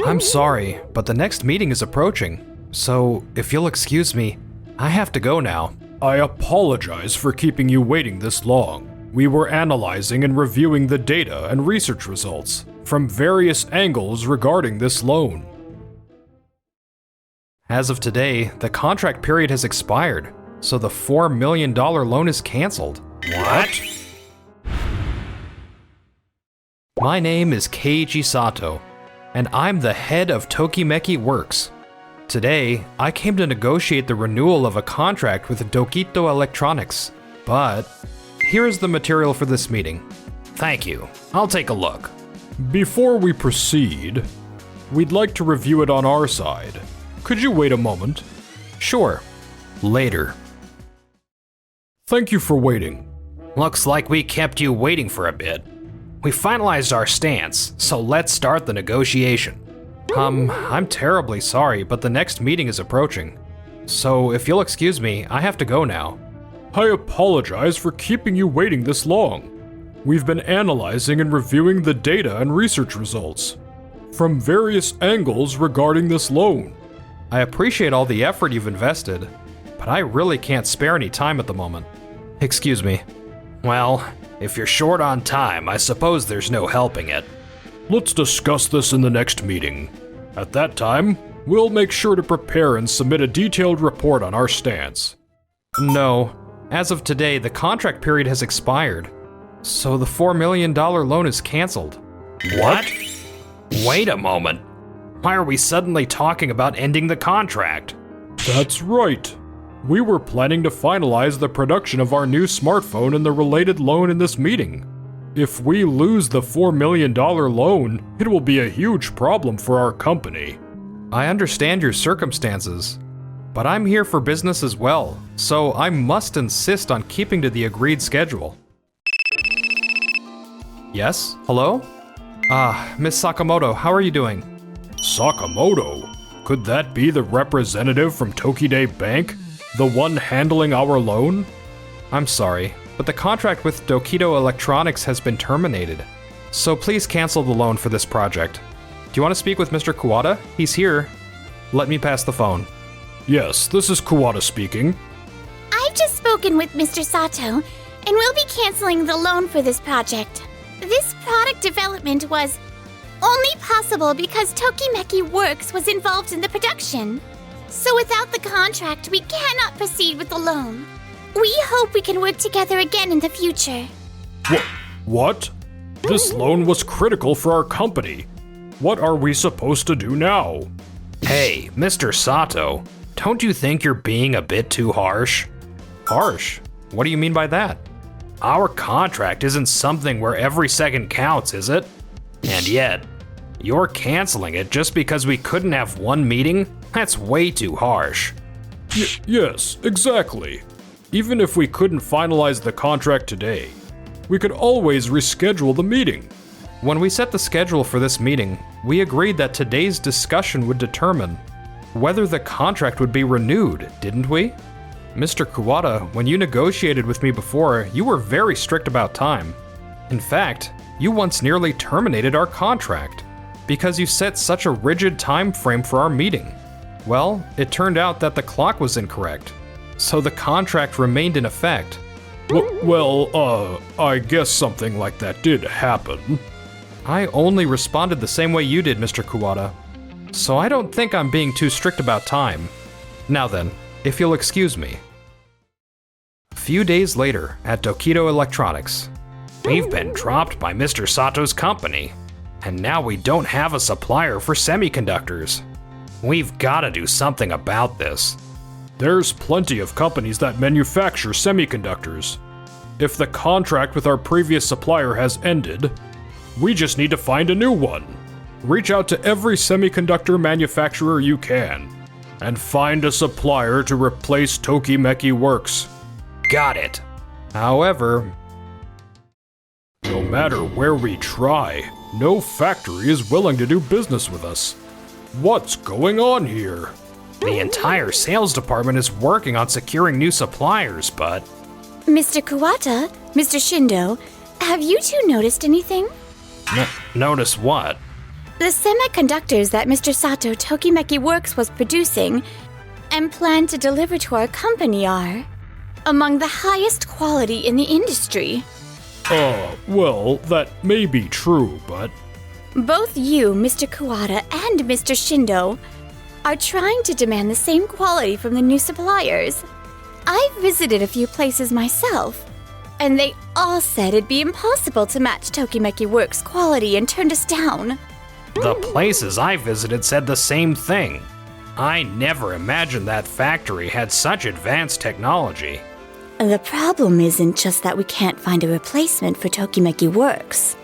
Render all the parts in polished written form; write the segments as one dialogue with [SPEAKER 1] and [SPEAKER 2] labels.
[SPEAKER 1] I'm sorry, but the next meeting is approaching. So, if you'll excuse me, I have to go now.
[SPEAKER 2] I apologize for keeping you waiting this long. We were analyzing and reviewing the data and research results from various angles regarding this loan.
[SPEAKER 1] As of today, the contract period has expired, so the $4 million loan is canceled.
[SPEAKER 2] What?
[SPEAKER 1] My name is Keiji Sato, and I'm the head of Tokimeki Works. Today, I came to negotiate the renewal of a contract with Dokito Electronics, but here is the material for this meeting. Thank you. I'll take a look.
[SPEAKER 2] Before we proceed, we'd like to review it on our side. Could you wait a moment?
[SPEAKER 1] Sure. Later.
[SPEAKER 2] Thank you for waiting.
[SPEAKER 1] Looks like we kept you waiting for a bit. We finalized our stance, so let's start the negotiation. I'm terribly sorry, but the next meeting is approaching. So if you'll excuse me, I have to go now.
[SPEAKER 2] I apologize for keeping you waiting this long. We've been analyzing and reviewing the data and research results from various angles regarding this loan.
[SPEAKER 1] I appreciate all the effort you've invested, but I really can't spare any time at the moment. Excuse me. Well, if you're short on time, I suppose there's no helping it.
[SPEAKER 2] Let's discuss this in the next meeting. At that time, we'll make sure to prepare and submit a detailed report on our stance.
[SPEAKER 1] No. As of today, the contract period has expired, so the $4 million loan is canceled.
[SPEAKER 2] What?
[SPEAKER 1] Wait a moment. Why are we suddenly talking about ending the contract?
[SPEAKER 2] That's right. We were planning to finalize the production of our new smartphone and the related loan in this meeting. If we lose the $4 million loan, it will be a huge problem for our company.
[SPEAKER 1] I understand your circumstances, but I'm here for business as well, so I must insist on keeping to the agreed schedule. Yes? Hello? Miss Sakamoto, how are you doing?
[SPEAKER 2] Sakamoto? Could that be the representative from Tokide Bank? The one handling our loan?
[SPEAKER 1] I'm sorry, but the contract with Dokito Electronics has been terminated. So please cancel the loan for this project. Do you want to speak with Mr. Kuwata? He's here. Let me pass the phone.
[SPEAKER 2] Yes, this is Kuwata speaking.
[SPEAKER 3] I've just spoken with Mr. Sato, and we'll be canceling the loan for this project. This product development was only possible because Tokimeki Works was involved in the production. So without the contract, we cannot proceed with the loan. We hope we can work together again in the future.
[SPEAKER 2] What? This loan was critical for our company. What are we supposed to do now?
[SPEAKER 1] Hey, Mr. Sato, don't you think you're being a bit too harsh? Harsh? What do you mean by that? Our contract isn't something where every second counts, is it? And yet, you're canceling it just because we couldn't have one meeting? That's way too harsh.
[SPEAKER 2] Yes, exactly. Even if we couldn't finalize the contract today, we could always reschedule the meeting.
[SPEAKER 1] When we set the schedule for this meeting, we agreed that today's discussion would determine whether the contract would be renewed, didn't we? Mr. Kuwata, when you negotiated with me before, you were very strict about time. In fact, you once nearly terminated our contract because you set such a rigid time frame for our meeting. Well, it turned out that the clock was incorrect, so the contract remained in effect.
[SPEAKER 2] I guess something like that did happen.
[SPEAKER 1] I only responded the same way you did, Mr. Kuwata, so I don't think I'm being too strict about time. Now then, if you'll excuse me. A few days later, at Dokito Electronics, we've been dropped by Mr. Sato's company, and now we don't have a supplier for semiconductors. We've got to do something about this.
[SPEAKER 2] There's plenty of companies that manufacture semiconductors. If the contract with our previous supplier has ended, we just need to find a new one. Reach out to every semiconductor manufacturer you can, and find a supplier to replace Tokimeki Works.
[SPEAKER 1] Got it. However,
[SPEAKER 2] no matter where we try, no factory is willing to do business with us. What's going on here?
[SPEAKER 1] The entire sales department is working on securing new suppliers, but...
[SPEAKER 3] Mr. Kuwata, Mr. Shindo, have you two noticed anything?
[SPEAKER 1] Notice what?
[SPEAKER 3] The semiconductors that Mr. Sato Tokimeki Works was producing and planned to deliver to our company are among the highest quality in the industry.
[SPEAKER 2] Well, that may be true, but...
[SPEAKER 3] Both you, Mr. Kuwata, and Mr. Shindo are trying to demand the same quality from the new suppliers. I've visited a few places myself, and they all said it'd be impossible to match Tokimeki Works' quality and turned us down.
[SPEAKER 1] The places I visited said the same thing. I never imagined that factory had such advanced technology.
[SPEAKER 3] The problem isn't just that we can't find a replacement for Tokimeki Works.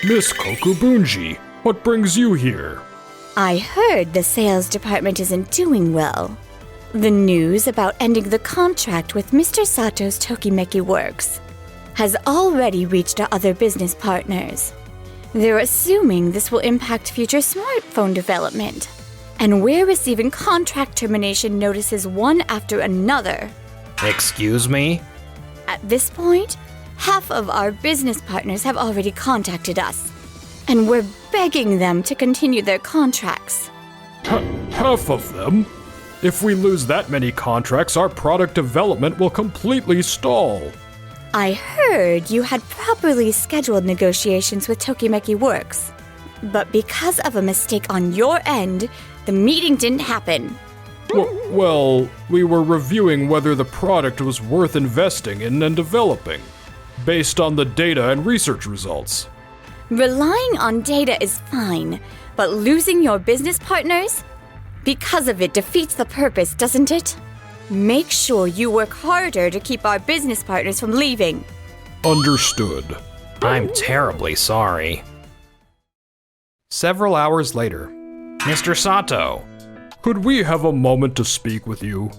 [SPEAKER 2] Miss Kokubunji, what brings you here?
[SPEAKER 3] I heard the sales department isn't doing well. The news about ending the contract with Mr. Sato's Tokimeki Works has already reached our other business partners. They're assuming this will impact future smartphone development, and we're receiving contract termination notices one after another.
[SPEAKER 1] Excuse me?
[SPEAKER 3] At this point, half of our business partners have already contacted us, and we're begging them to continue their contracts.
[SPEAKER 2] Half of them? If we lose that many contracts, our product development will completely stall.
[SPEAKER 3] I heard you had properly scheduled negotiations with Tokimeki Works, but because of a mistake on your end, the meeting didn't happen.
[SPEAKER 2] Well, we were reviewing whether the product was worth investing in and developing, based on the data and research results.
[SPEAKER 3] Relying on data is fine, but losing your business partners? Because of it defeats the purpose, doesn't it? Make sure you work harder to keep our business partners from leaving.
[SPEAKER 2] Understood.
[SPEAKER 1] I'm terribly sorry. Several hours later, Mr. Sato.
[SPEAKER 2] Could we have a moment to speak with you?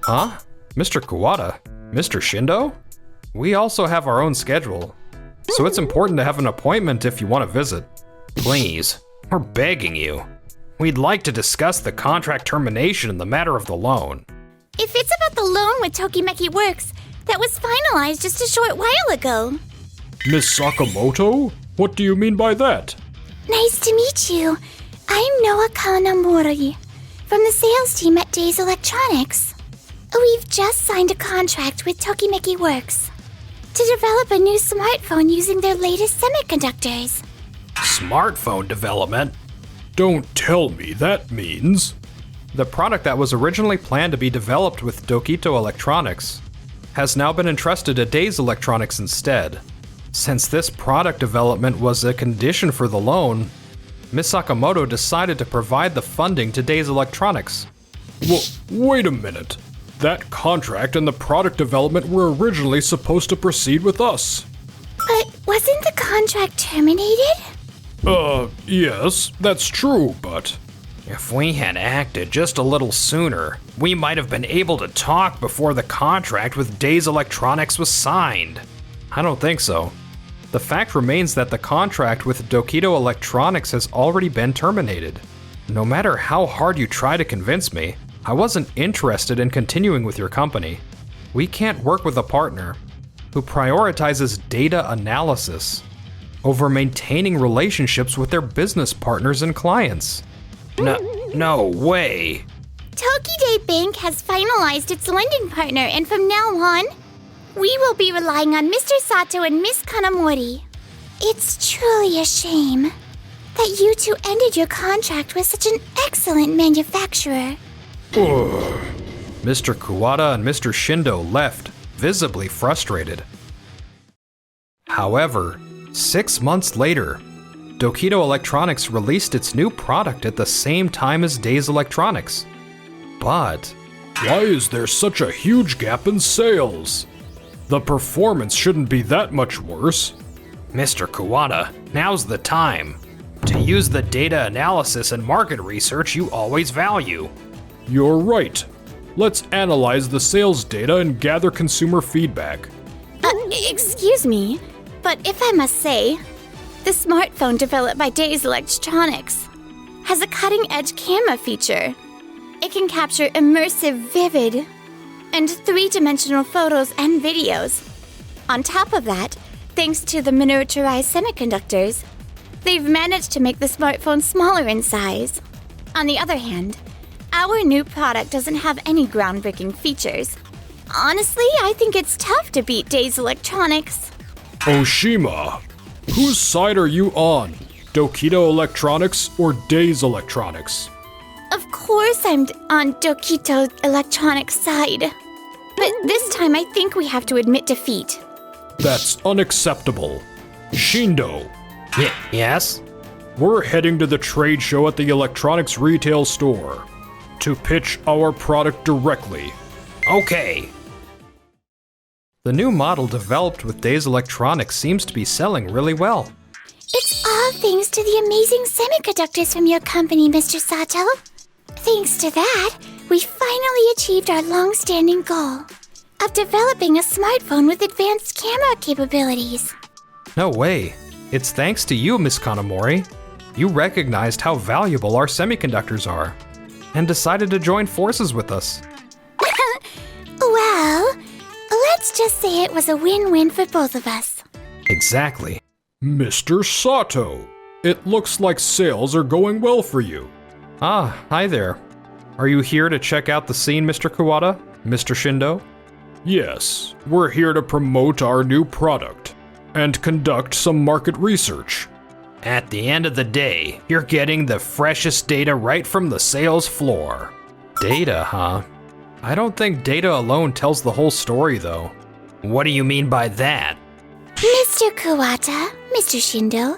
[SPEAKER 1] Huh? Mr. Kuwata? Mr. Shindo? We also have our own schedule, so it's important to have an appointment if you want to visit. Please, we're begging you. We'd like to discuss the contract termination and the matter of the loan.
[SPEAKER 3] If it's about the loan with Tokimeki Works, that was finalized just a short while ago.
[SPEAKER 2] Miss Sakamoto? What do you mean by that?
[SPEAKER 3] Nice to meet you. I'm Noa Kanamori from the sales team at Days Electronics. We've just signed a contract with Tokimeki Works to develop a new smartphone using their latest semiconductors.
[SPEAKER 1] Smartphone development?
[SPEAKER 2] Don't tell me that means...
[SPEAKER 1] The product that was originally planned to be developed with Dokito Electronics has now been entrusted to Days Electronics instead. Since this product development was a condition for the loan, Ms. Sakamoto decided to provide the funding to Days Electronics.
[SPEAKER 2] Wait a minute. That contract and the product development were originally supposed to proceed with us.
[SPEAKER 3] But wasn't the contract terminated?
[SPEAKER 2] Yes, that's true, but...
[SPEAKER 1] If we had acted just a little sooner, we might have been able to talk before the contract with Days Electronics was signed. I don't think so. The fact remains that the contract with Dokito Electronics has already been terminated. No matter how hard you try to convince me, I wasn't interested in continuing with your company. We can't work with a partner who prioritizes data analysis over maintaining relationships with their business partners and clients. No way.
[SPEAKER 3] Tokide Bank has finalized its lending partner, and from now on, we will be relying on Mr. Sato and Miss Kanamori. It's truly a shame that you two ended your contract with such an excellent manufacturer.
[SPEAKER 1] Mr. Kuwata and Mr. Shindo left, visibly frustrated. However, 6 months later, Dokito Electronics released its new product at the same time as Days Electronics. But
[SPEAKER 2] why is there such a huge gap in sales? The performance shouldn't be that much worse.
[SPEAKER 1] Mr. Kuwata, now's the time to use the data analysis and market research you always value.
[SPEAKER 2] You're right. Let's analyze the sales data and gather consumer feedback.
[SPEAKER 3] Excuse me, but if I must say, the smartphone developed by Days Electronics has a cutting-edge camera feature. It can capture immersive, vivid, and three-dimensional photos and videos. On top of that, thanks to the miniaturized semiconductors, They've managed to make the smartphone smaller in size. On the other hand, our new product doesn't have any groundbreaking features. Honestly, I think it's tough to beat Days Electronics.
[SPEAKER 2] Oshima, whose side are you on? Dokito Electronics or Days Electronics?
[SPEAKER 3] Of course I'm on Dokito Electronics' side. But this time I think we have to admit defeat.
[SPEAKER 2] That's unacceptable. Shindo,
[SPEAKER 1] Yes?
[SPEAKER 2] we're heading to the trade show at the electronics retail store to pitch our product directly.
[SPEAKER 1] Okay. The new model developed with Days Electronics seems to be selling really well.
[SPEAKER 3] It's all thanks to the amazing semiconductors from your company, Mr. Sato. Thanks to that, we finally achieved our long-standing goal of developing a smartphone with advanced camera capabilities.
[SPEAKER 1] No way. It's thanks to you, Miss Kanamori. You recognized how valuable our semiconductors are and decided to join forces with us.
[SPEAKER 3] Well, let's just say it was a win-win for both of us.
[SPEAKER 1] Exactly.
[SPEAKER 2] Mr. Sato, it looks like sales are going well for you.
[SPEAKER 1] Ah, hi there. Are you here to check out the scene, Mr. Kuwata? Mr. Shindo?
[SPEAKER 2] Yes, we're here to promote our new product and conduct some market research.
[SPEAKER 1] At the end of the day, you're getting the freshest data right from the sales floor. Data, huh? I don't think data alone tells the whole story, though. What do you mean by that?
[SPEAKER 3] Mr. Kuwata, Mr. Shindo,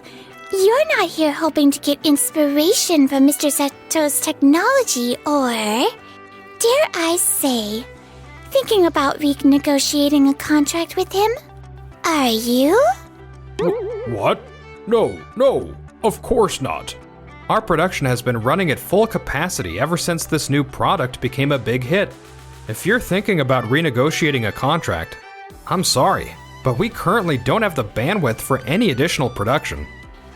[SPEAKER 3] you're not here hoping to get inspiration from Mr. Sato's technology or, dare I say, thinking about renegotiating a contract with him? Are you?
[SPEAKER 2] What? No, of course not.
[SPEAKER 1] Our production has been running at full capacity ever since this new product became a big hit. If you're thinking about renegotiating a contract, I'm sorry, but we currently don't have the bandwidth for any additional production.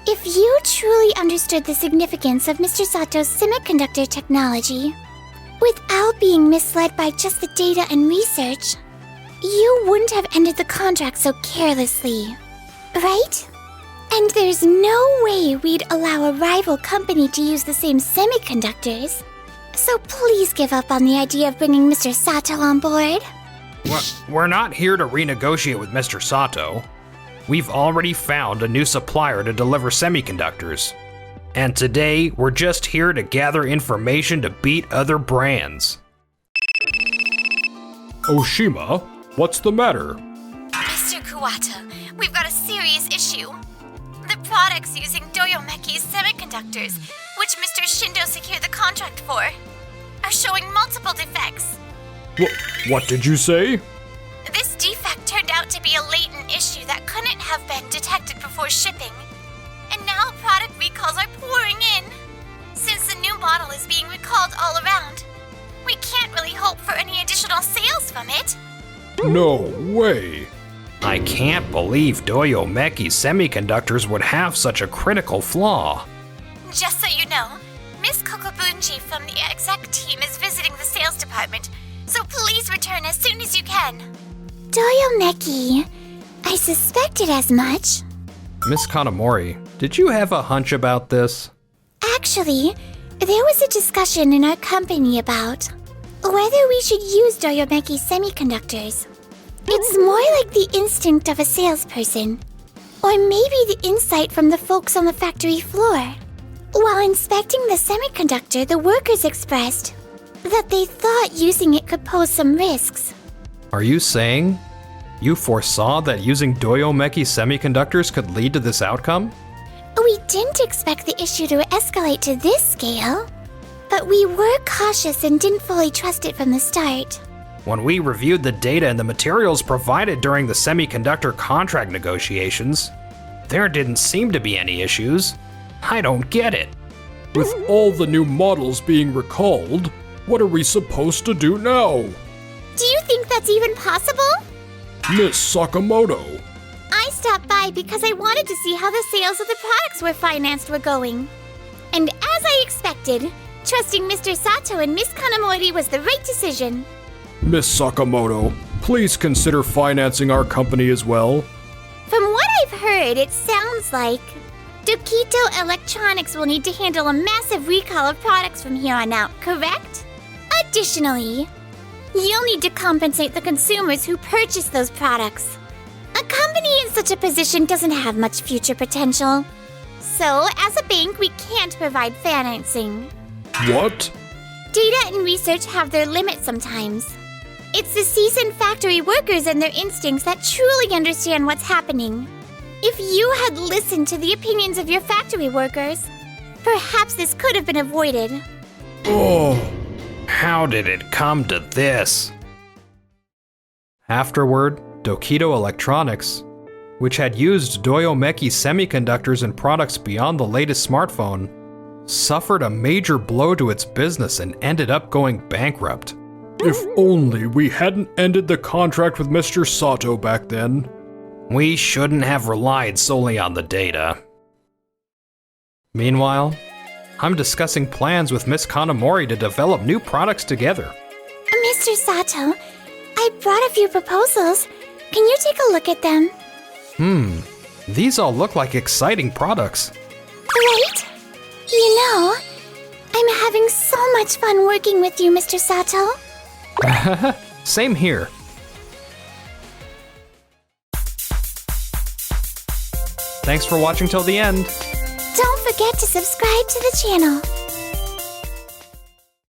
[SPEAKER 3] If you truly understood the significance of Mr. Sato's semiconductor technology, without being misled by just the data and research, you wouldn't have ended the contract so carelessly, right? And there's no way we'd allow a rival company to use the same semiconductors. So please give up on the idea of bringing Mr. Sato on board.
[SPEAKER 1] We're not here to renegotiate with Mr. Sato. We've already found a new supplier to deliver semiconductors. And today, we're just here to gather information to beat other brands.
[SPEAKER 2] Oshima, what's the matter?
[SPEAKER 3] Mr. Kuwata, we've got a serious issue. The products using Doyomeki's semiconductors, which Mr. Shindo secured the contract for, are showing multiple defects.
[SPEAKER 2] What did you say?
[SPEAKER 3] This defect turned out to be a latent issue that couldn't have been detected before shipping. And now product recalls are pouring in. Since the new model is being recalled all around, we can't really hope for any additional sales from it.
[SPEAKER 2] No way.
[SPEAKER 1] I can't believe Doyomeki's semiconductors would have such a critical flaw.
[SPEAKER 3] Just so you know, Miss Kokobunji from the exec team is visiting the sales department, so please return as soon as you can. Doyomeki, I suspected as much.
[SPEAKER 1] Miss Kanamori, did you have a hunch about this?
[SPEAKER 3] Actually, there was a discussion in our company about whether we should use Doyomeki semiconductors. It's more like the instinct of a salesperson, or maybe the insight from the folks on the factory floor. While inspecting the semiconductor, the workers expressed that they thought using it could pose some risks.
[SPEAKER 1] Are you saying you foresaw that using Doyomeki semiconductors could lead to this outcome?
[SPEAKER 3] We didn't expect the issue to escalate to this scale, but we were cautious and didn't fully trust it from the start.
[SPEAKER 1] When we reviewed the data and the materials provided during the semiconductor contract negotiations, there didn't seem to be any issues. I don't get it.
[SPEAKER 2] With all the new models being recalled, what are we supposed to do now?
[SPEAKER 3] Do you think that's even possible?
[SPEAKER 2] Miss Sakamoto.
[SPEAKER 3] I stopped by because I wanted to see how the sales of the products we're financed were going. And as I expected, trusting Mr. Sato and Miss Kanamori was the right decision.
[SPEAKER 2] Miss Sakamoto, please consider financing our company as well.
[SPEAKER 3] From what I've heard, it sounds like Dokito Electronics will need to handle a massive recall of products from here on out, correct? Additionally, you'll need to compensate the consumers who purchase those products. A company in such a position doesn't have much future potential. So, as a bank, we can't provide financing.
[SPEAKER 2] What?
[SPEAKER 3] Data and research have their limits sometimes. It's the seasoned factory workers and their instincts that truly understand what's happening. If you had listened to the opinions of your factory workers, perhaps this could have been avoided.
[SPEAKER 1] Oh, how did it come to this? Afterward, Dokito Electronics, which had used Doyomeki semiconductors and products beyond the latest smartphone, suffered a major blow to its business and ended up going bankrupt.
[SPEAKER 2] If only we hadn't ended the contract with Mr. Sato back then.
[SPEAKER 1] We shouldn't have relied solely on the data. Meanwhile, I'm discussing plans with Miss Kanamori to develop new products together.
[SPEAKER 3] Mr. Sato, I brought a few proposals. Can you take a look at them?
[SPEAKER 1] These all look like exciting products.
[SPEAKER 3] Right? You know, I'm having so much fun working with you, Mr. Sato.
[SPEAKER 1] Same here. Thanks for watching till the end.
[SPEAKER 3] Don't forget to subscribe to the channel.